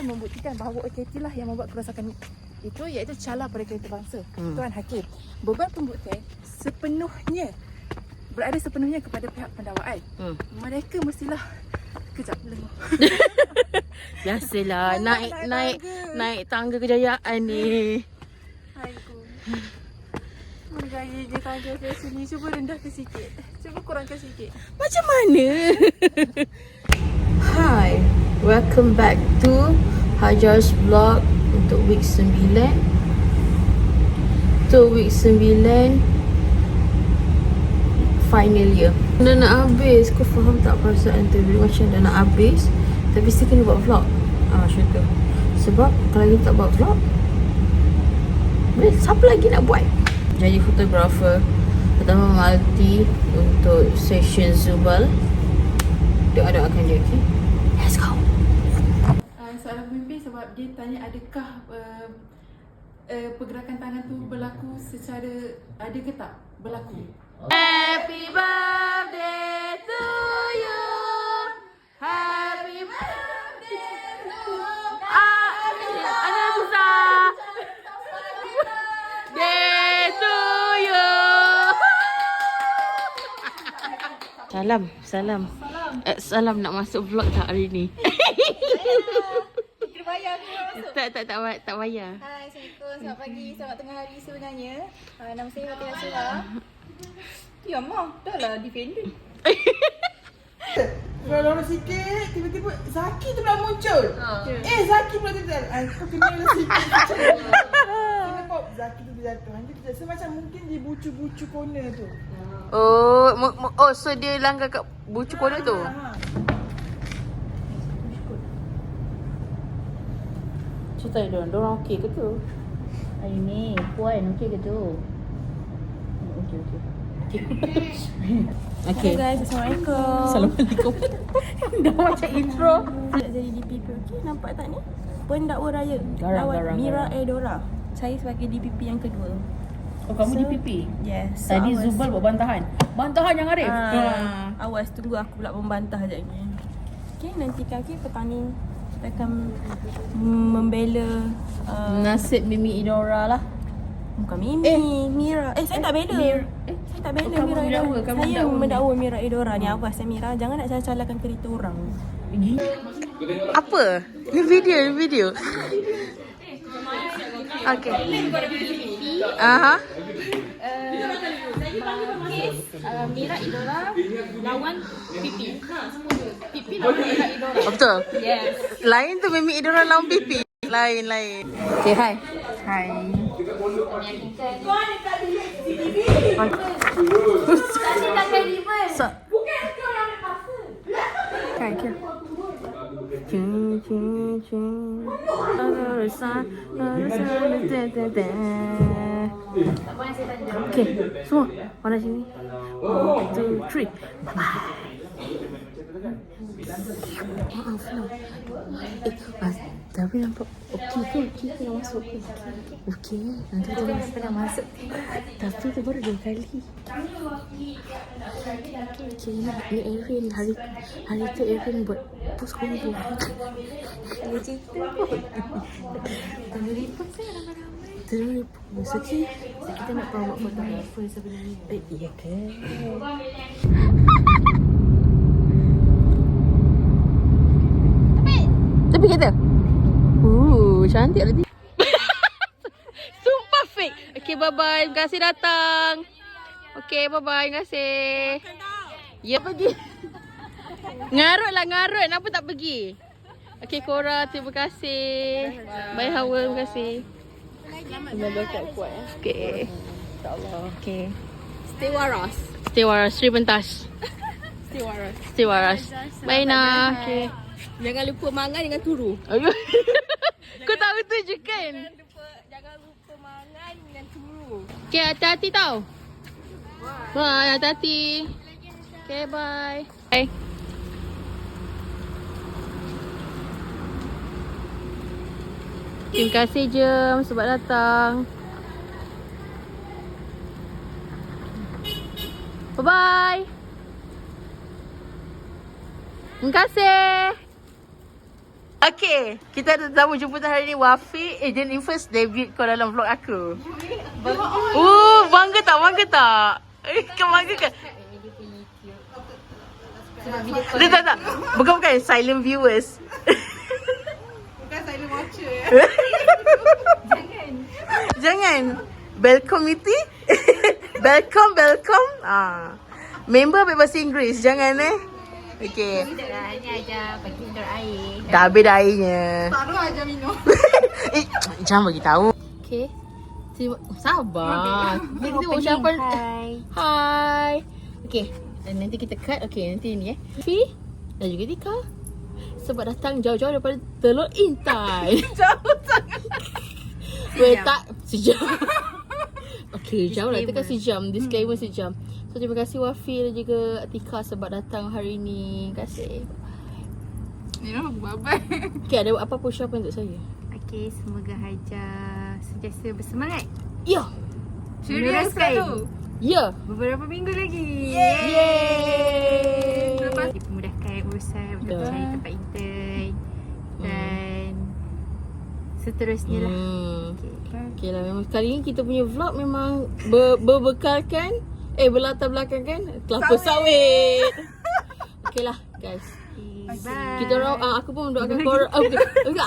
Tuan membuktikan bahawa OKT lah yang membuat kerosakan itu, iaitu calar pada kereta bangsa. Tuan Hakim, beban pembuktian berada sepenuhnya kepada pihak pendakwaan. Mereka mestilah kejap lenguh. Biasalah naik tangga kejayaan ni. Aigoo. Menggaya je tangga ke sini. Cuba rendahkan sikit. Cuba kurangkan sikit. Macam mana? Hi, welcome back to Hajar's vlog untuk week 9. Untuk week 9 final year. Dah nak habis. Kau faham tak perasaan tu? Macam dah nak habis tapi still kena buat vlog. Macam tu. Sebab kalau kita tak buat vlog, siapa lagi nak buat? Jadi fotografer pertama Malti untuk session Zubal. Doa-doakan dia, okay? Let's go. Soalan pemimpin sebab dia tanya adakah pergerakan tangan tu berlaku secara, ada ke tak berlaku? Happy birthday to you. Happy birthday to you. Ada susah. Day to you. Salam. Salam nak masuk vlog tak hari ni? Kena bayar ke masuk? Tak payah. Hai, Assalamualaikum. Selamat pagi, selamat tengah hari sebenarnya. Nama saya Fatina Surah. Ya, Mak. Dah lah defender. Kalau lama sikit, tiba-tiba Zaki tu pula muncul. Zaki pula terjatuh. Aku kena sikit. Kena pop Zaki tu terjatuh. So macam mungkin di bucu-bucu corner tu. So dia langgar kat bucu corner tu. Cerita diorang okey ke tu? Hari ni Puan okey ke tu? Okey. Okay. Hello guys, Assalamualaikum. Assalamualaikum. Dah macam intro. Nak jadi DPP, okey? Nampak tak ni? Pendakwa raya Garang. Mira Eudora. Saya sebagai DPP yang kedua. Oh, kamu DPP? Yes. Tadi Zubal buat bantahan. Bantahan yang Arif. Awas, tunggu aku pula membantah sekejap lagi. Okey, nanti kaki petani kita akan membela Nasib Mimi Idora lah. bukan Mimi, Mira. Saya tak bela. Saya tak bela kamu Mira mendakwa, Eudora. kamu Saya mendakwa mendakwa Mira Eudora ni. Awas Mira, jangan nak salah-salahkan kereta orang. Apa? Ni video. Okay. Aha. Mira Idora lawan Pipi. Pipi lawan Mira Idora. Betul? Yes. Lain tu Mimi Idora lawan Pipi. Lain. Okay, hi. Hi. So, okay. Okay, semua mana sini? 1, 2, 3. Bye. Tapi nampak okey ke nak masuk ke? Okey. Nanti kita nak masuk. Tapi tu baru 2 kali. Okay, ni Erin. Hari tu Erin buat post kombo. Dia cerita pun. Tanda report saya ramai-ramai. Tanda report. So kita nak buat fotografer sebenarnya. Iya ke? Tapi kata cantik lah dia. Sumpah fake. Okay, bye-bye. Terima kasih datang. Okay, bye-bye. Terima kasih. Ya, pergi. Ngarut. Kenapa tak pergi? Okay, Cora. Terima kasih. Bye, Hawa. Terima kasih. Semoga kuat ya. Okay. InsyaAllah. Okay. Stay waras. Stay waras. Sri Pentas. Stay waras. Bye, Nah. Okay. Jangan lupa mangan dengan turu. Kau tahu tu je kan? Jangan lupa mangan dengan turu. Okay, hati-hati tau. Bye, hati-hati. Okay, bye. Bye. Terima kasih Jem sebab datang. Bye-bye. Terima kasih. Okay, kita ada tetamu jemputan hari ni, Wafi, agent Infus, debut kau dalam vlog aku. Bangga tak? Bangga tak? Kau bangga kan? Tak. Bukan silent viewers. Bukan silent watcher ya. Jangan. Welcome iti. Welcome. Member bebas Inggeris, jangan Okay. Hanya aja bagi minum air. Dah habis dah airnya. Taruh aja minum. Jangan bagi tahu. Okay. Sabar. Kita ucapan Hai. Okay. Dan nanti kita cut. Okay, nanti ni Fi dan juga Tika. Sebab datang jauh-jauh daripada Teluk Intan. Jauh sangat. Tak sejam. Okay, jauh lah. Kita kan sejam. Disclaimer sejam. So, terima kasih Wafi dan juga Tika sebab datang hari ni. Terima kasih. Ni nama bye-bye. Okay, ada apa ucapan untuk saya? Okey, semoga Haja sentiasa bersemangat. Ya. Ceria selalu. Ya. Beberapa minggu lagi. Yeay. Dipermudahkan urusan untuk mencari tempat intern dan seterusnya lah. Okay lah, memang kali ni kita punya vlog memang berbekalkan berlatar belakangkan kelapa sawit. Okay lah guys. Bye. Kita aku pun mendoakan korang.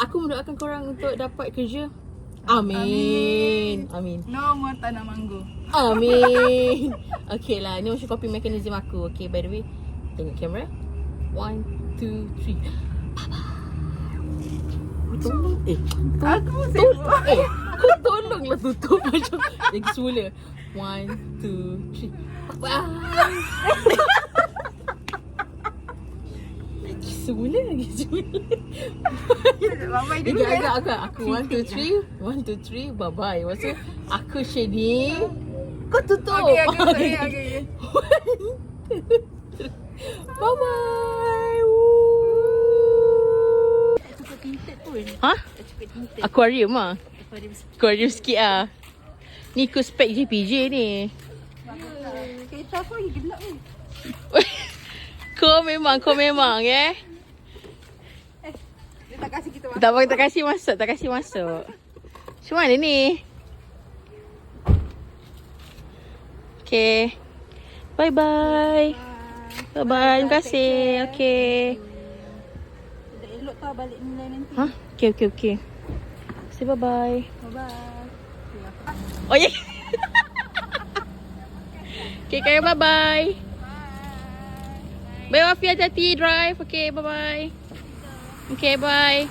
Aku mendoakan korang untuk dapat kerja. Amin. No more tanah manggo. Amin. Okay lah, ni macam copy mechanism aku. Okay, by the way, tengok kamera. 1, 2, 3. Tolong. Aku sibuk. Kau tolonglah tutup macam lagi semula. 1, 2, 3. Lagi semula. Bye-bye dulu kan. Agak aku 1, 2, 3. Bye-bye. Masa aku shading, kau tutup. Okay. Bye-bye. Cukup tinted pun. Ha? Cukup tinted. Aquarium ah. Aquarium sikit ah. Ni ikut spek JPJ ni. Kereta aku lagi gelap ni. Kau memang Dia tak kasih kita masuk. tak kasih masuk. Macam mana ni? Okay. Bye-bye. Bye-bye. Terima kasih. Okay. Dah elok tau balik nilai nanti. Ha? Okay. Say bye-bye. Bye-bye. Oh yeah. Okay, kaya bye-bye. Bye Wafi, hati-hati drive. Okay, bye-bye. Okay, bye.